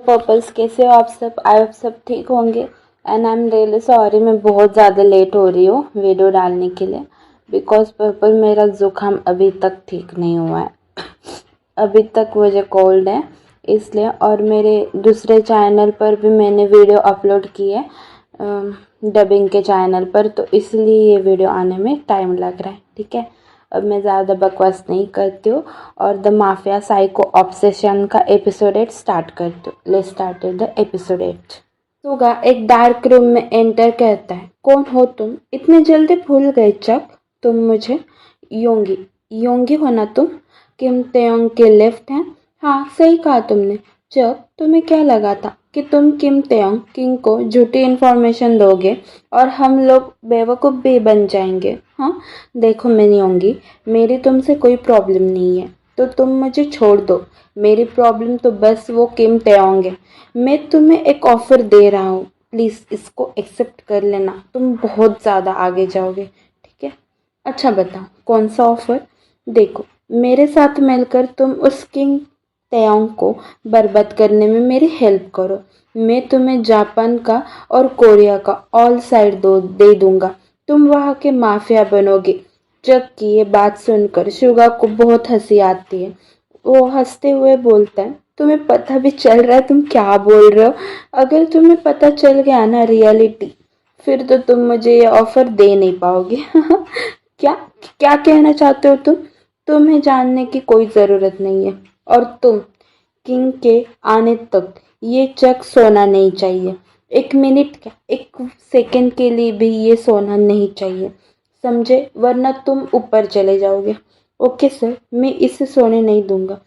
Purples कैसे हो आप सब? आई होप सब ठीक होंगे। And I am really sorry, मैं बहुत ज़्यादा लेट हो रही हूँ वीडियो डालने के लिए बिकॉज पर्पल मेरा ज़ुकाम अभी तक ठीक नहीं हुआ है। अभी तक मुझे कोल्ड है इसलिए। और मेरे दूसरे चैनल पर भी मैंने वीडियो अपलोड की है डबिंग के चैनल पर, तो इसलिए ये वीडियो आने में टाइम लग रहा है। ठीक है, अब मैं ज़्यादा बकवास नहीं करती हूँ और द माफिया साइको ऑब्सेशन का एपिसोड 8 स्टार्ट करती हूँ। Let's start the episode 8। सुगा एक डार्क रूम में एंटर करता है। कौन हो तुम? इतने जल्दी भूल गए चक? तुम मुझे? योंगी योंगी हो ना तुम? किम तेयोंग के लेफ्ट हैं? हाँ सही कहा तुमने। चक, तुम्हें क्या लगा था कि तुम किम तेयोंग किंग को झूठी इन्फॉर्मेशन दोगे और हम लोग बेवकूफ़ भी बन जाएंगे? हाँ देखो मैं योंगी, मेरी तुमसे कोई प्रॉब्लम नहीं है तो तुम मुझे छोड़ दो। मेरी प्रॉब्लम तो बस वो किम तेयोंग है। मैं तुम्हें एक ऑफ़र दे रहा हूँ, प्लीज़ इसको एक्सेप्ट कर लेना, तुम बहुत ज़्यादा आगे जाओगे। ठीक है, अच्छा बताओ कौन सा ऑफ़र? देखो, मेरे साथ मिलकर तुम उस किंग तेयोंग को बर्बाद करने में मेरी हेल्प करो। मैं तुम्हें जापान का और कोरिया का ऑल साइड दे दूंगा। तुम वहाँ के माफिया बनोगे। जग की ये बात सुनकर शुगा को बहुत हंसी आती है। वो हंसते हुए बोलता है, तुम्हें पता भी चल रहा है तुम क्या बोल रहे हो? अगर तुम्हें पता चल गया ना रियलिटी, फिर तो तुम मुझे ये ऑफर दे नहीं पाओगे। क्या क्या कहना चाहते हो तुम? तुम्हें जानने की कोई ज़रूरत नहीं है। और तुम किंग के आने तक ये चक सोना नहीं चाहिए। एक मिनट क्या, एक सेकंड के लिए भी ये सोना नहीं चाहिए, समझे? वरना तुम ऊपर चले जाओगे। ओके सर, मैं इसे सोने नहीं दूंगा।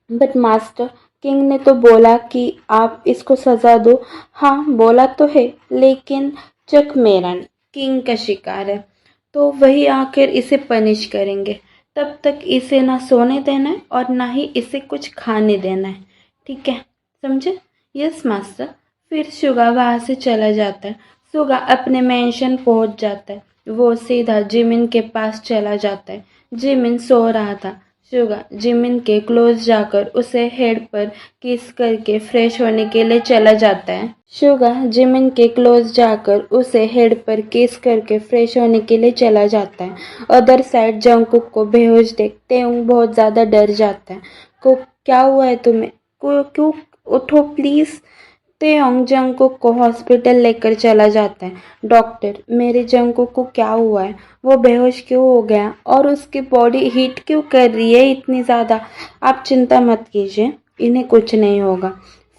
बट मास्टर, किंग ने तो बोला कि आप इसको सजा दो। हाँ बोला तो है, लेकिन चक मेरा नहीं, किंग का शिकार है, तो वही आकर इसे पनिश करेंगे। तब तक इसे ना सोने देना है और ना ही इसे कुछ खाने देना है। ठीक है, समझे? Yes master. फिर शुगा वहाँ से चला जाता है। शुगा अपने मेंशन पहुंच जाता है। वो सीधा जिमिन के पास चला जाता है। जिमिन सो रहा था। शुगा जिमिन के क्लोज जाकर उसे हेड पर किस करके फ्रेश होने के लिए चला जाता है। शुगा जिमिन के क्लोज जाकर उसे हेड पर किस करके फ्रेश होने के लिए चला जाता है। अदर साइड जंगकुक को बेहोश देख तेउंग बहुत ज़्यादा डर जाता है। को क्या हुआ है तुम्हें? क्यों? उठो प्लीज़। तेयोंग जंगकुक को हॉस्पिटल लेकर चला जाता है। डॉक्टर, मेरे जंगकुक को क्या हुआ है? वो बेहोश क्यों हो गया और उसकी बॉडी हीट क्यों कर रही है इतनी ज़्यादा? आप चिंता मत कीजिए, इन्हें कुछ नहीं होगा।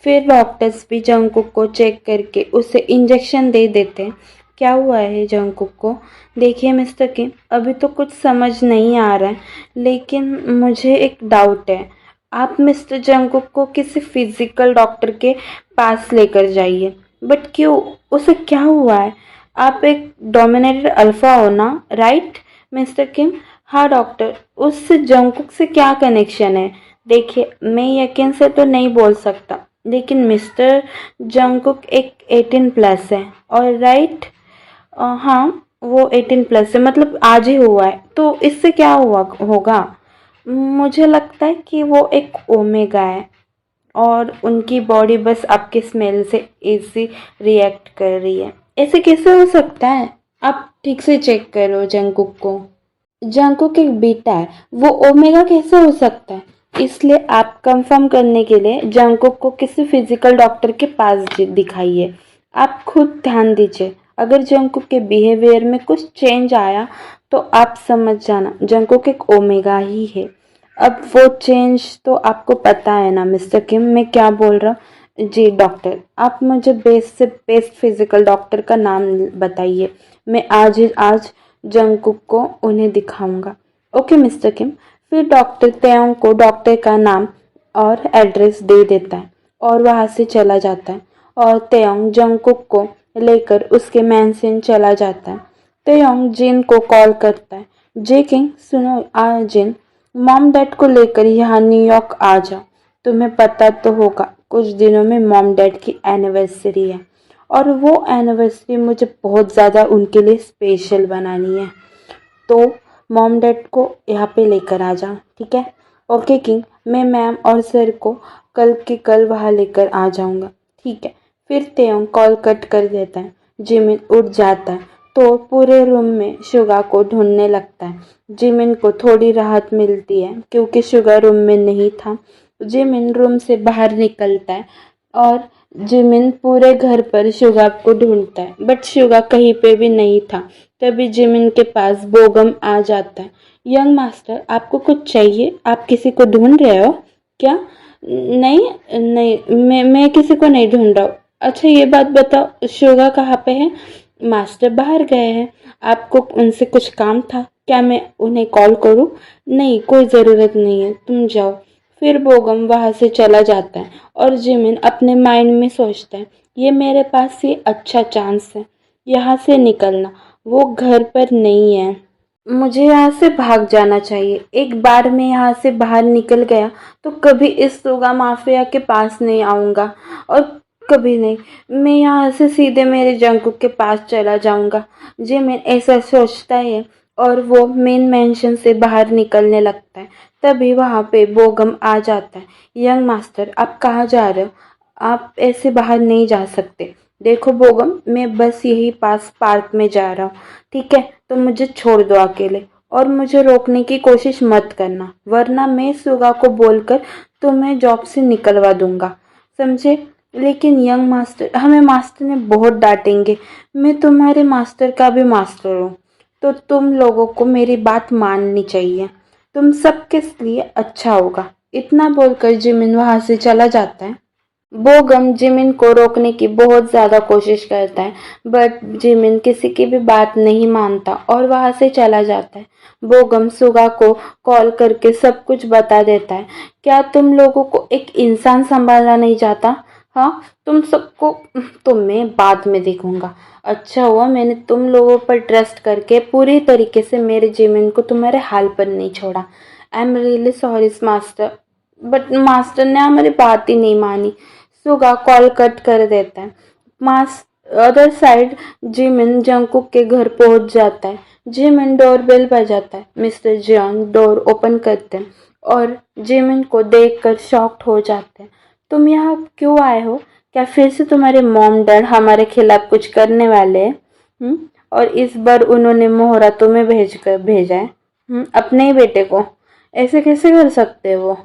फिर डॉक्टर्स भी जंगकुक को चेक करके उसे इंजेक्शन दे देते हैं। क्या हुआ है जंगकुक को? देखिए मिस्टर किम, अभी तो कुछ समझ नहीं आ रहा है, लेकिन मुझे एक डाउट है। आप मिस्टर जंगकुक को किसी फिजिकल डॉक्टर के पास लेकर जाइए। बट क्यों? उसे क्या हुआ है? आप एक डोमिनेटेड अल्फा हो ना, राइट मिस्टर किम? हाँ डॉक्टर, उस जंगकुक से क्या कनेक्शन है? देखिए, मैं यकीन से तो नहीं बोल सकता, लेकिन मिस्टर जंगकुक एक 18 प्लस है और राइट। हाँ, वो 18 प्लस है, मतलब आज ही हुआ है, तो इससे क्या हुआ होगा? मुझे लगता है कि वो एक ओमेगा है और उनकी बॉडी बस आपके स्मेल से इजी रिएक्ट कर रही है। ऐसे कैसे हो सकता है? आप ठीक से चेक करो जंगकुक को। जंगकुक एक बीटा है, वो ओमेगा कैसे हो सकता है? इसलिए आप कंफर्म करने के लिए जंगकुक को किसी फिजिकल डॉक्टर के पास दिखाइए। आप खुद ध्यान दीजिए, अगर जंगकुक के बिहेवियर में कुछ चेंज आया तो आप समझ जाना जंगकुक एक ओमेगा ही है। अब वो चेंज तो आपको पता है ना मिस्टर किम, मैं क्या बोल रहा हूँ? जी डॉक्टर, आप मुझे बेस्ट से बेस्ट फिजिकल डॉक्टर का नाम बताइए। मैं आज ही आज जंगकुक को उन्हें दिखाऊंगा। ओके मिस्टर किम। फिर डॉक्टर तेयोंग को डॉक्टर का नाम और एड्रेस दे देता है और वहाँ से चला जाता है। और तेयोंग जंगकुक को लेकर उसके मैंशन चला जाता है। तेयोंग जिन को कॉल करता है। जे किंग सुनो, जिन, मॉम डैड को लेकर यहाँ न्यूयॉर्क आ जाओ। तुम्हें पता तो होगा कुछ दिनों में मॉम डैड की एनिवर्सरी है और वो एनिवर्सरी मुझे बहुत ज़्यादा उनके लिए स्पेशल बनानी है, तो मॉम डैड को यहाँ पे लेकर आ जाओ। ठीक है? ओके किंग, मैं मैम और सर को कल के कल वहाँ लेकर आ जाऊंगा। ठीक है। फिर तेयोंग कॉल कट कर देता है। जिमिन उठ जाता है तो पूरे रूम में शुगा को ढूंढने लगता है। जिमिन को थोड़ी राहत मिलती है क्योंकि शुगा रूम में नहीं था। जिमिन रूम से बाहर निकलता है और जिमिन पूरे घर पर शुगा को ढूंढता है बट शुगा कहीं पे भी नहीं था। तभी जिमिन के पास बोगम आ जाता है। यंग मास्टर, आपको कुछ चाहिए? आप किसी को ढूंढ रहे हो क्या? नहीं नहीं, मैं किसी को नहीं ढूंढ रहा हूँ। अच्छा ये बात बताओ, शुगा कहाँ पे है? मास्टर बाहर गए हैं। आपको उनसे कुछ काम था क्या? मैं उन्हें कॉल करूँ? नहीं, कोई ज़रूरत नहीं है, तुम जाओ। फिर बोगम वहां से चला जाता है और जिमिन अपने माइंड में सोचता है, ये मेरे पास ये अच्छा चांस है यहाँ से निकलना। वो घर पर नहीं है, मुझे यहाँ से भाग जाना चाहिए। एक बार मैं यहाँ से बाहर निकल गया तो कभी इस सुगा माफिया के पास नहीं आऊँगा और कभी नहीं। मैं यहाँ से सीधे मेरे जंकुक के पास चला जाऊँगा। जिमिन ऐसा सोचता है और वो मेन मेंशन से बाहर निकलने लगता है। तभी वहाँ पे बोगम आ जाता है। यंग मास्टर, आप कहाँ जा रहे हो? आप ऐसे बाहर नहीं जा सकते। देखो बोगम, मैं बस यही पास पार्क में जा रहा हूँ। ठीक है, तो मुझे छोड़ दो अकेले और मुझे रोकने की कोशिश मत करना, वरना मैं सुगा को बोलकर तुम्हें जॉब से निकलवा दूंगा, समझे? लेकिन यंग मास्टर, हमें मास्टर ने बहुत डांटेंगे। मैं तुम्हारे मास्टर का भी मास्टर हूँ, तो तुम लोगों को मेरी बात माननी चाहिए। तुम सबके लिए अच्छा होगा। इतना बोलकर जिमिन वहां से चला जाता है। बोगम जिमिन को रोकने की बहुत ज्यादा कोशिश करता है बट जिमिन किसी की भी बात नहीं मानता और वहां से चला जाता है। बोगम सुगा को कॉल करके सब कुछ बता देता है। क्या तुम लोगों को एक इंसान संभालना नहीं जाता? हाँ, तुम सबको तो मैं बाद में देखूंगा। अच्छा हुआ मैंने तुम लोगों पर ट्रस्ट करके पूरी तरीके से मेरे जिमिन को तुम्हारे हाल पर नहीं छोड़ा। I am really sorry master, but master ने हमारी बात ही नहीं मानी। सुगा कॉल कट कर देता है। मास अदर साइड जिमिन जंकुक के घर पहुंच जाता है। जिमिन डोरबेल बजाता है। मिस्टर जियोन डोर ओपन करते हैं और जिमिन को देखकर शॉक्ड हो जाते हैं। तुम यहाँ क्यों आए हो? क्या फिर से तुम्हारे मॉम डैड हमारे खिलाफ कुछ करने वाले हैं? और इस बार उन्होंने मोहरा तुम्हें भेजा है, अपने ही बेटे को। ऐसे कैसे कर सकते हो? वो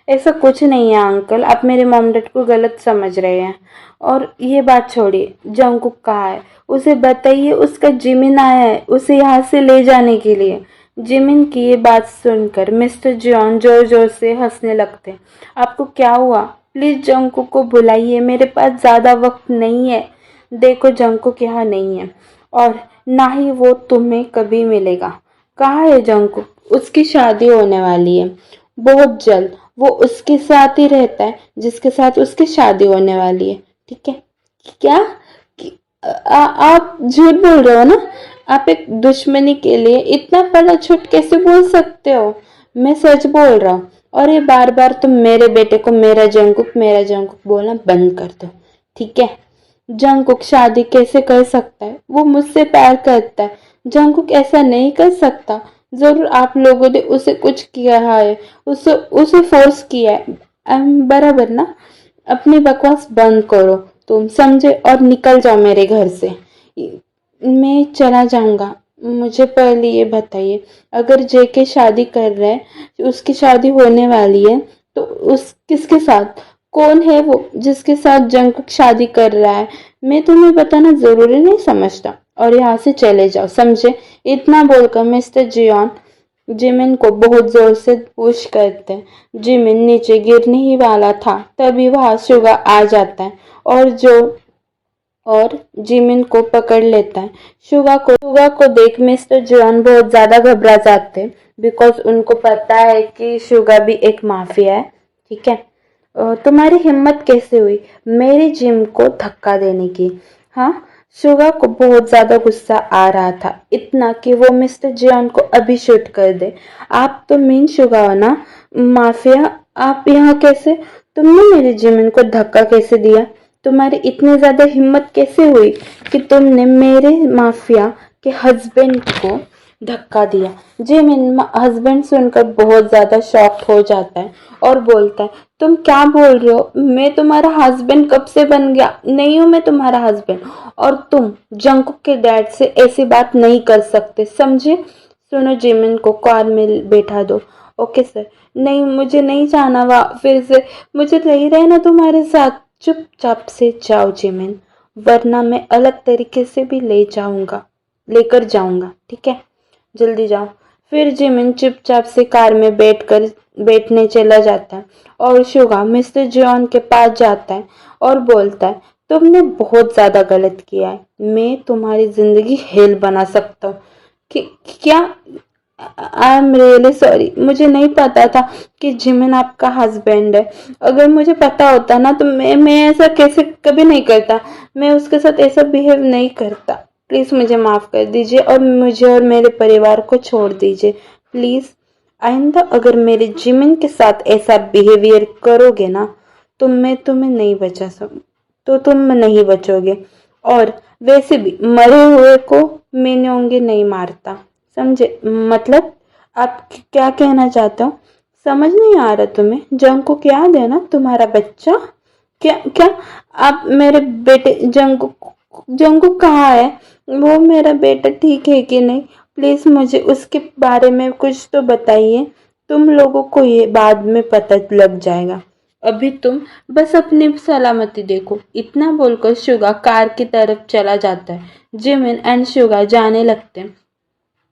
ऐसा कुछ नहीं है अंकल, आप मेरे मॉम डैड को गलत समझ रहे हैं। और ये बात छोड़िए, जंकुक कहाँ है? उसे बताइए उसका जिमिन आया है उसे यहाँ से ले जाने के लिए। जिमिन की ये बात सुनकर मिस्टर जॉन जोर जोर से हंसने लगते। आपको क्या हुआ? प्लीज जंकुक को बुलाइए, मेरे पास ज्यादा वक्त नहीं है। देखो जंकुक यहाँ नहीं है और ना ही वो तुम्हें कभी मिलेगा। कहाँ है जंकुक? उसकी शादी होने वाली है बहुत जल्द। वो उसके साथ ही रहता है जिसके साथ उसकी शादी होने वाली है। ठीक है? क्या? आप झूठ बोल रहे हो ना? आप एक दुश्मनी के लिए इतना बड़ा झूठ कैसे बोल सकते हो? मैं सच बोल रहा हूँ और ये बार बार तुम मेरे बेटे को मेरा जंकुक बोलना बंद कर दो। ठीक है? जंकुक शादी कैसे कर सकता है? वो मुझसे प्यार करता है। जंकुक ऐसा नहीं कर सकता। जरूर आप लोगों ने उसे कुछ किया है, उसे उसे फोर्स किया है। बराबर ना? अपनी बकवास बंद करो तुम, समझे? और निकल जाओ मेरे घर से। मैं चला जाऊंगा। मुझे पहले ये बताइए, अगर जेके शादी कर रहा है, उसकी शादी होने वाली है, तो उस किसके साथ? कौन है वो जिसके साथ जंकुक शादी कर रहा है? मैं तुम्हें बताना जरूरी नहीं समझता और यहाँ से चले जाओ, समझे? इतना बोलकर मिस्टर जियोन जिमिन को बहुत जोर से पुश करते हैं। जिमिन नीचे गिरने ही वाला था तभी वहां शुगा आ जाता है और जिमिन को पकड़ लेता है। शुगा को देख मिस्टर जियोन बहुत ज्यादा घबरा जाते हैं बिकॉज उनको पता है कि शुगा भी एक माफिया है। ठीक है? तुम्हारी हिम्मत कैसे हुई मेरी जिम को धक्का देने की? हाँ, शुगा को बहुत ज्यादा गुस्सा आ रहा था, इतना कि वो मिस्टर जियान को अभी शूट कर दे। आप तो मीन शुगा हो ना, माफिया? आप यहाँ कैसे? तुमने मेरे जिमिन को धक्का कैसे दिया? तुम्हारी इतनी ज्यादा हिम्मत कैसे हुई कि तुमने मेरे माफिया के हस्बैंड को धक्का दिया। जिमिन हस्बैंड सुनकर बहुत ज़्यादा शॉक्ड हो जाता है और बोलता है, तुम क्या बोल रहे हो? मैं तुम्हारा हस्बैंड कब से बन गया? नहीं हूँ मैं तुम्हारा हस्बैंड, और तुम जंकुक के डैड से ऐसी बात नहीं कर सकते, समझे? सुनो, जिमिन को कार में बैठा दो। Okay sir. नहीं, मुझे नहीं जाना वहाँ फिर से, मुझे नहीं रहना तुम्हारे साथ। चुपचाप से जाओ जिमिन, वरना मैं अलग तरीके से भी लेकर जाऊंगा, ठीक है? जल्दी जाओ। फिर जिमिन चुपचाप से कार में बैठने चला जाता है और शुगा मिस्टर जॉन के पास जाता है और बोलता है, तुमने बहुत ज़्यादा गलत किया है, मैं तुम्हारी ज़िंदगी हेल बना सकता हूँ। कि क्या? आई एम रियली सॉरी, मुझे नहीं पता था कि जिमिन आपका हस्बैंड है। अगर मुझे पता होता ना तो मैं ऐसा कैसे कभी नहीं करता, मैं उसके साथ ऐसा बिहेव नहीं करता। प्लीज़ मुझे माफ़ कर दीजिए और मुझे और मेरे परिवार को छोड़ दीजिए प्लीज़। आइंदा अगर मेरे जिमिन के साथ ऐसा बिहेवियर करोगे ना तो मैं तुम्हें नहीं बचा सकूँ, तो तुम नहीं बचोगे। और वैसे भी मरे हुए को मैं न्योंगे नहीं मारता, समझे? मतलब आप क्या कहना चाहते हो? समझ नहीं आ रहा तुम्हें? जंकुक याद है ना, तुम्हारा बच्चा? क्या क्या? आप मेरे बेटे जंकुक, जंकुक कहाँ है? वो मेरा बेटा ठीक है कि नहीं? प्लीज मुझे उसके बारे में कुछ तो बताइए। तुम लोगों को ये बाद में पता लग जाएगा, अभी तुम बस अपनी सलामती देखो। इतना बोलकर शुगा कार की तरफ चला जाता है। जिमिन एंड शुगा जाने लगते हैं।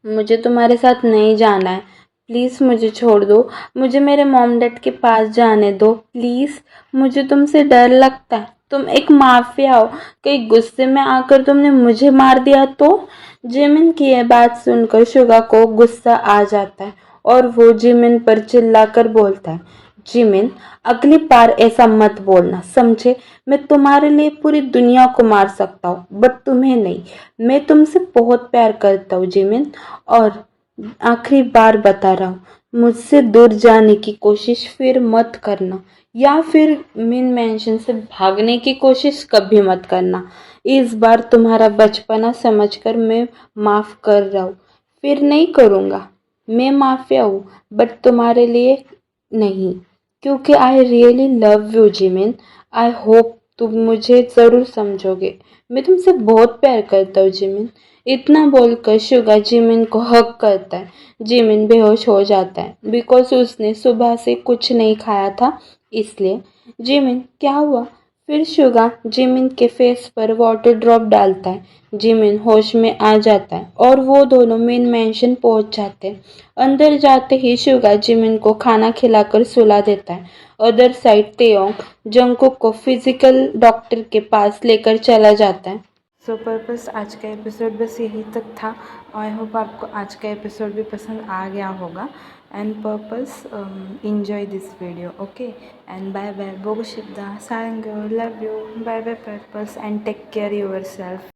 मुझे तुम्हारे साथ नहीं जाना है, प्लीज़ मुझे छोड़ दो, मुझे मेरे मॉम डैड के पास जाने दो प्लीज़, मुझे तुमसे डर लगता है, तुम एक माफिया हो, कहीं गुस्से में आकर तुमने मुझे मार दिया तो? जिमिन की यह बात सुनकर शुगा को गुस्सा आ जाता है और वो जिमिन पर चिल्लाकर बोलता है, जिमिन अगली बार ऐसा मत बोलना, समझे? मैं तुम्हारे लिए पूरी दुनिया को मार सकता हूँ बट तुम्हें नहीं। मैं तुमसे बहुत प्यार करता हूँ जिमिन, और आखिरी बार बता रहा हूँ, मुझसे दूर जाने की कोशिश फिर मत करना, या फिर मेन मेंशन से भागने की कोशिश कभी मत करना। इस बार तुम्हारा बचपना समझकर मैं माफ कर रहा हूँ, फिर नहीं करूँगा। मैं माफिया हूँ बट तुम्हारे लिए नहीं, क्योंकि I really love you Jimin. I hope तुम मुझे ज़रूर समझोगे, मैं तुमसे बहुत प्यार करता हूँ जिमिन। इतना बोलकर शुगा जिमिन को हक करता है। जिमिन बेहोश हो जाता है बिकॉज उसने सुबह से कुछ नहीं खाया था, इसलिए। जिमिन क्या हुआ? फिर शुगा जिमिन के फेस पर वाटर ड्रॉप डालता है। जिमिन होश में आ जाता है और वो दोनों मेन मेंशन पहुंच जाते हैं। अंदर जाते ही शुगा जिमिन को खाना खिलाकर सुला देता है। अदर साइड तेयोंग जंकुक को फिजिकल डॉक्टर के पास लेकर चला जाता है। सो पर्पस आज का एपिसोड बस यही तक था। आई होप आपको आज का एपिसोड भी पसंद आ गया होगा। And purpose enjoy this video, okay? And bye bye, bogo shibda, sarangyo, love you, bye bye purpose, and take care yourself.